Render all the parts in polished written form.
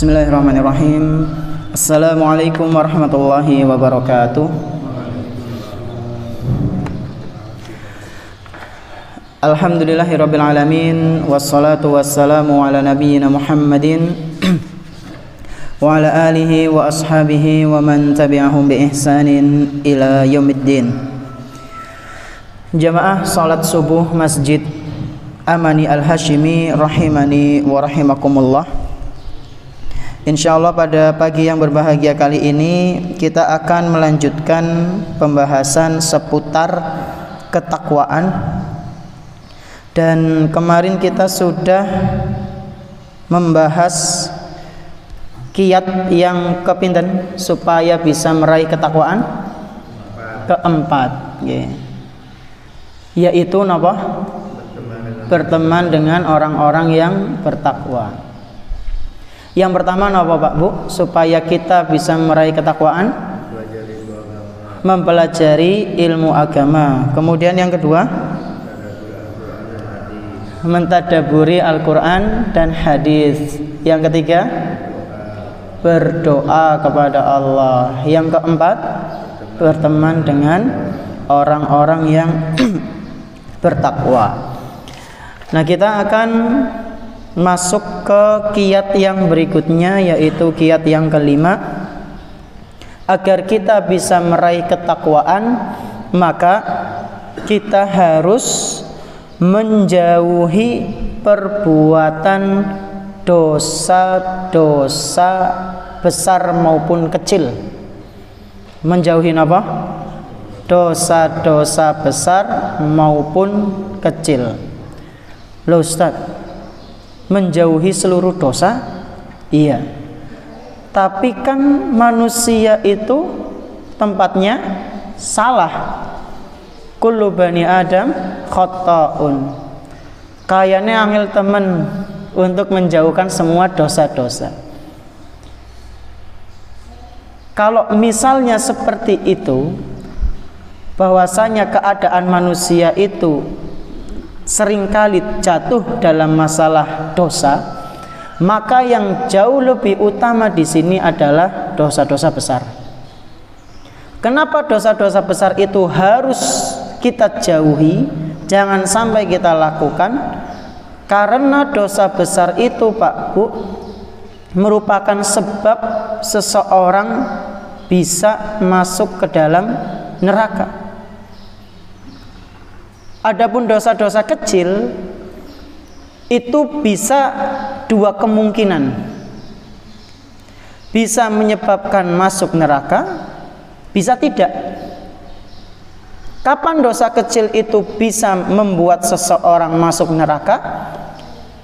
Bismillahirrahmanirrahim. Assalamualaikum warahmatullahi wabarakatuh. Alhamdulillahirabbil alamin, wassalatu wassalamu ala nabiyyina Muhammadin wa ala alihi wa ashabihi wa man tabi'ahum bi ihsanin ila yaumiddin. Jamaah salat subuh Masjid Amani Al-Hashimi rahimani wa rahimakumullah. Insyaallah pada pagi yang berbahagia kali ini kita akan melanjutkan pembahasan seputar ketakwaan. Dan kemarin kita sudah membahas kiat yang kepinten supaya bisa meraih ketakwaan keempat, yaitu apa? Berteman dengan orang-orang yang bertakwa. Yang pertama apa Pak Bu? Supaya kita bisa meraih ketakwaan, mempelajari ilmu agama. Kemudian yang kedua, mentadaburi Al-Quran dan hadis. Yang ketiga, berdoa kepada Allah. Yang keempat, berteman dengan orang-orang yang bertakwa. Nah, kita akan masuk ke kiat yang berikutnya, yaitu kiat yang kelima. Agar kita bisa meraih ketakwaan, maka kita harus menjauhi perbuatan dosa-dosa besar maupun kecil. Menjauhi apa? Dosa-dosa besar maupun kecil. Loh Ustaz, menjauhi seluruh dosa? Iya. Tapi kan manusia itu tempatnya salah. Kullu bani Adam khata'un. Kayaknya angel temen untuk menjauhkan semua dosa-dosa. Kalau misalnya seperti itu, bahwasanya keadaan manusia itu seringkali jatuh dalam masalah dosa, maka yang jauh lebih utama di sini adalah dosa-dosa besar. Kenapa dosa-dosa besar itu harus kita jauhi, jangan sampai kita lakukan? Karena dosa besar itu Pak Bu merupakan sebab seseorang bisa masuk ke dalam neraka. Adapun dosa-dosa kecil itu bisa dua kemungkinan, bisa menyebabkan masuk neraka, bisa tidak. Kapan dosa kecil itu bisa membuat seseorang masuk neraka?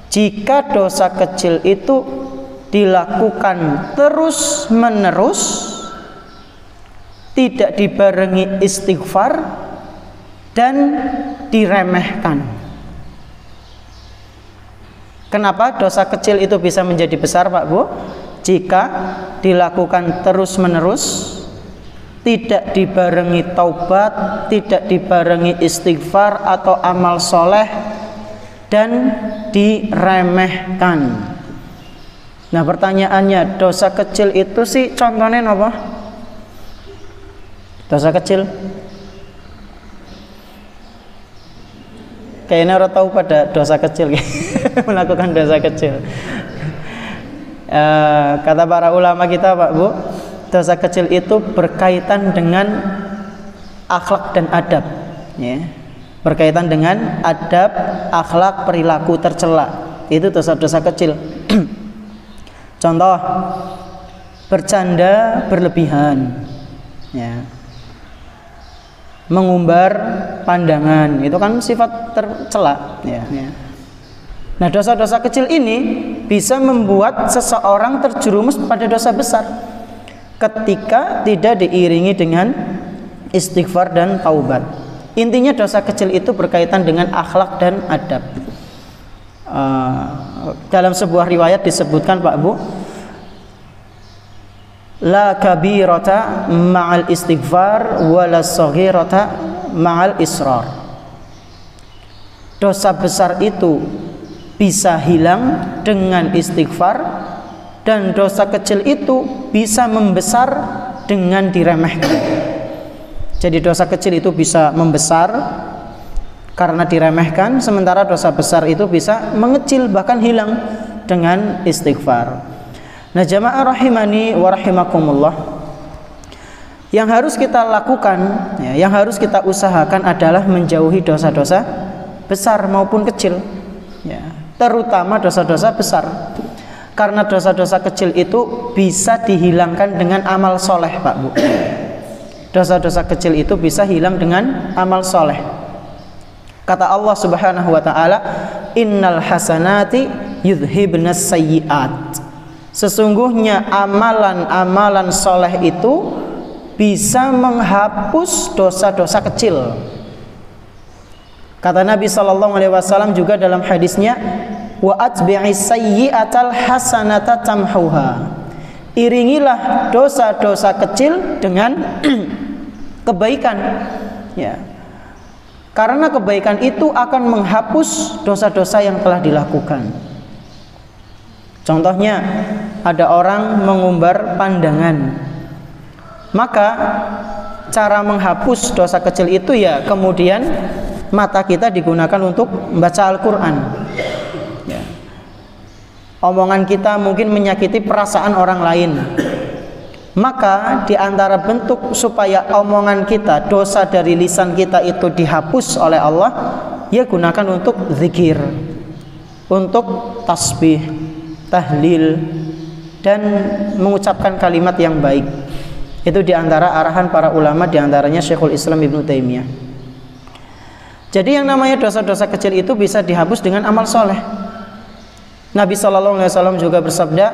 Jika dosa kecil itu dilakukan terus-menerus, tidak dibarengi istighfar dan diremehkan. Kenapa dosa kecil itu bisa menjadi besar Pak Bu? Jika dilakukan terus-menerus, tidak dibarengi taubat, tidak dibarengi istighfar atau amal soleh, dan diremehkan. Nah, pertanyaannya, dosa kecil itu sih contohnya apa? Dosa kecil kayaknya orang tahu pada dosa kecil melakukan dosa kecil. Kata para ulama kita Pak Bu, dosa kecil itu berkaitan dengan akhlak dan adab, ya. Berkaitan dengan adab, akhlak, perilaku tercela. Itu dosa-dosa kecil. Contoh, bercanda berlebihan, ya. Mengumbar pandangan, itu kan sifat tercela, ya. Nah, dosa-dosa kecil ini bisa membuat seseorang terjerumus pada dosa besar ketika tidak diiringi dengan istighfar dan taubat. Intinya dosa kecil itu berkaitan dengan akhlak dan adab. Dalam sebuah riwayat disebutkan Pak Bu, la kabirata ma'al istighfar wala saghirata ma'al israr. Dosa besar itu bisa hilang dengan istighfar, dan dosa kecil itu bisa membesar dengan diremehkan. Jadi dosa kecil itu bisa membesar karena diremehkan, sementara dosa besar itu bisa mengecil bahkan hilang dengan istighfar. Nah, jamaah rahimani wa rahimakumullah, yang harus kita lakukan, ya, yang harus kita usahakan adalah menjauhi dosa-dosa besar maupun kecil, ya, terutama dosa-dosa besar. Karena dosa-dosa kecil itu bisa dihilangkan dengan amal soleh, Pak Bu. Dosa-dosa kecil itu bisa hilang dengan amal soleh. Kata Allah Subhanahu wa ta'ala, innal hasanati yudhibnas sayyiat. Sesungguhnya amalan-amalan soleh itu bisa menghapus dosa-dosa kecil. Kata Nabi SAW juga dalam hadisnya, wa atbi'is sayyi'atal hasanata tamhuha. Iringilah dosa-dosa kecil dengan kebaikan, ya. Karena kebaikan itu akan menghapus dosa-dosa yang telah dilakukan. Contohnya, ada orang mengumbar pandangan, maka cara menghapus dosa kecil itu ya kemudian mata kita digunakan untuk membaca Al-Quran, ya. Omongan kita mungkin menyakiti perasaan orang lain, maka di antara bentuk supaya omongan kita, dosa dari lisan kita itu dihapus oleh Allah, ya gunakan untuk zikir, untuk tasbih, tahlil, dan mengucapkan kalimat yang baik. Itu di antara arahan para ulama, di antaranya Syekhul Islam Ibnu Taimiyah. Jadi yang namanya dosa-dosa kecil itu bisa dihapus dengan amal soleh. Nabi SAW juga bersabda,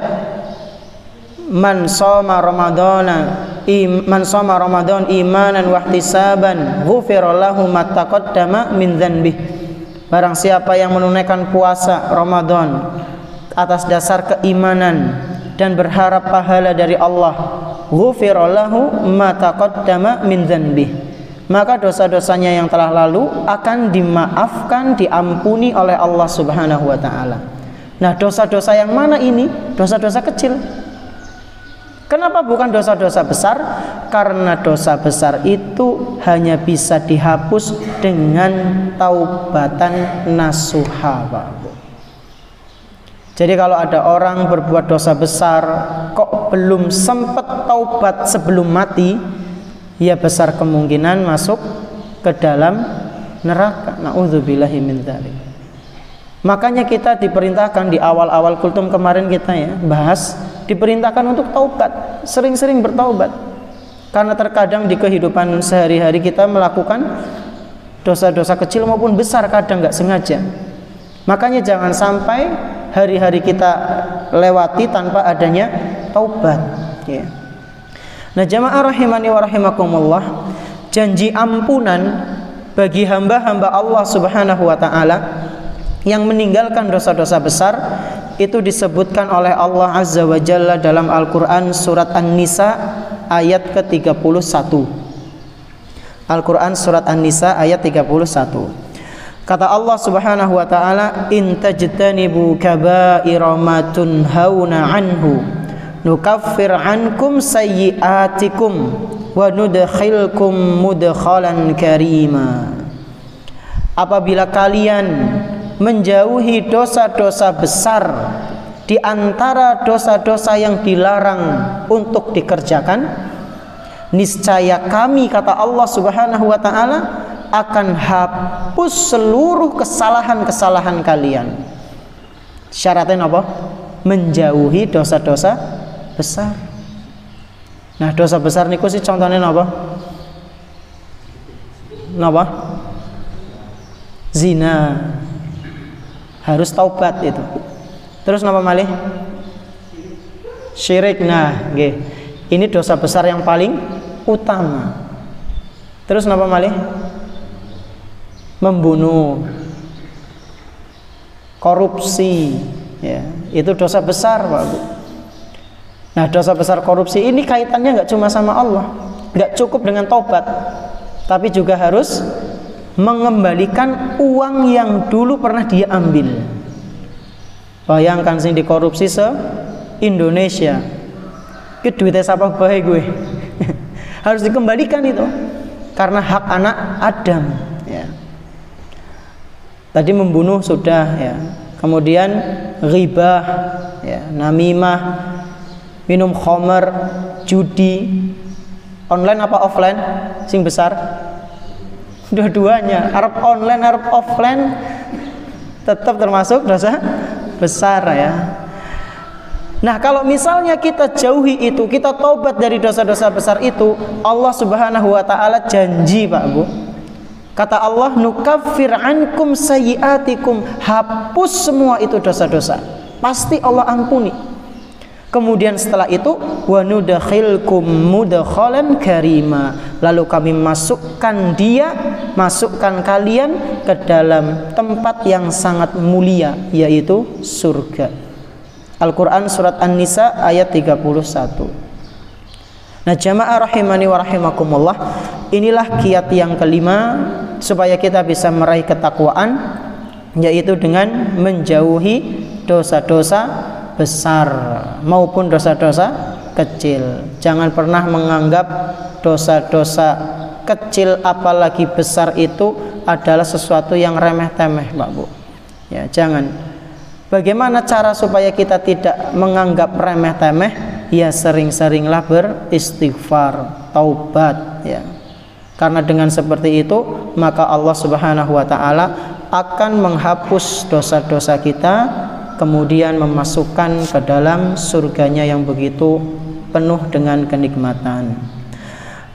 man shoma Ramadan imanan wahtisaban ghufira lahu ma taqaddama min dzanbih. Barang siapa yang menunaikan puasa Ramadan atas dasar keimanan dan berharap pahala dari Allah, ghufira lahu ma taqaddama min dzanbih, maka dosa-dosanya yang telah lalu akan dimaafkan, diampuni oleh Allah Subhanahu wa ta'ala. Nah, dosa-dosa yang mana ini? Dosa-dosa kecil. Kenapa bukan dosa-dosa besar? Karena dosa besar itu hanya bisa dihapus dengan taubatan nasuha, Pak. Jadi kalau ada orang berbuat dosa besar kok belum sempat taubat sebelum mati, ya besar kemungkinan masuk ke dalam neraka. Na'udzubillahi min dzalik. Makanya kita diperintahkan di awal-awal kultum kemarin kita ya bahas, diperintahkan untuk taubat, sering-sering bertaubat. Karena terkadang di kehidupan sehari-hari kita melakukan dosa-dosa kecil maupun besar, kadang nggak sengaja. Makanya jangan sampai hari-hari kita lewati tanpa adanya taubat, ya. Nah, jamaah rahimani wa rahimakumullah, janji ampunan bagi hamba-hamba Allah Subhanahu wa ta'ala yang meninggalkan dosa-dosa besar itu disebutkan oleh Allah Azza wa Jalla dalam Al-Quran surat An-Nisa ayat ke-31. Al-Quran surat An-Nisa ayat 31. Kata Allah Subhanahu wa ta'ala, in tajtanibu kaba'ira ma tunhauna anhu nukaffir ankum sayyi'atikum wa nudkhilkum mudkhalan karima. Apabila kalian menjauhi dosa-dosa besar di antara dosa-dosa yang dilarang untuk dikerjakan, niscaya kami, kata Allah Subhanahu wa ta'ala, akan hapus seluruh kesalahan-kesalahan kalian. Syaratnya apa? Menjauhi dosa-dosa besar. Nah, dosa besar niku sih contohnya apa? Napa? Zina. Harus taubat itu. Terus napa malih? Syirik. Nah, nggih. Ini dosa besar yang paling utama. Terus napa malih? Membunuh, korupsi, ya, itu dosa besar, Pak Bu. Nah, dosa besar korupsi ini kaitannya nggak cuma sama Allah, nggak cukup dengan taubat, tapi juga harus mengembalikan uang yang dulu pernah dia ambil. Bayangkan sing dikorupsi Indonesia. Ke duitnya siapa bae gue. Harus dikembalikan itu. Karena hak anak Adam, ya. Tadi membunuh sudah, ya. Kemudian ghibah, ya, namimah, minum khamar, judi. Online apa offline? Sing besar? Dua-duanya. Arab online, Arab offline tetap termasuk dosa besar, ya. Nah, kalau misalnya kita jauhi itu, kita taubat dari dosa-dosa besar itu, Allah Subhanahu wa taala janji, Pak Bu. Kata Allah, nukaffir ankum sayyiatikum, hapus semua itu dosa-dosa. Pasti Allah ampuni. Kemudian setelah itu, wa nudakhilkum mudkhalan karima, lalu kami masukkan kalian ke dalam tempat yang sangat mulia, yaitu surga. Al-Quran surat An-Nisa ayat 31. Nah, jamaah rahimani wa rahimakumullah, inilah kiat yang kelima supaya kita bisa meraih ketakwaan, yaitu dengan menjauhi dosa-dosa besar maupun dosa-dosa kecil. Jangan pernah menganggap dosa-dosa kecil apalagi besar itu adalah sesuatu yang remeh-temeh, Pak Bu. Ya, jangan. Bagaimana cara supaya kita tidak menganggap remeh-temeh? Ya, sering-seringlah beristighfar, taubat, ya. Karena dengan seperti itu maka Allah Subhanahu wa taala akan menghapus dosa-dosa kita, kemudian memasukkan ke dalam surganya yang begitu penuh dengan kenikmatan.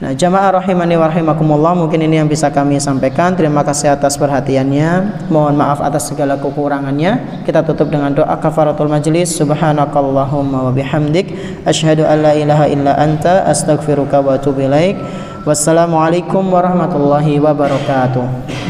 Nah, jamaah rahimani wa rahimakumullah, mungkin ini yang bisa kami sampaikan. Terima kasih atas perhatiannya. Mohon maaf atas segala kekurangannya. Kita tutup dengan doa kafaratul majlis. Subhanakallahumma wa bihamdik, asyhadu an la ilaha illa anta, astaghfiruka wa atubu ilaik. Wassalamualaikum warahmatullahi wabarakatuh.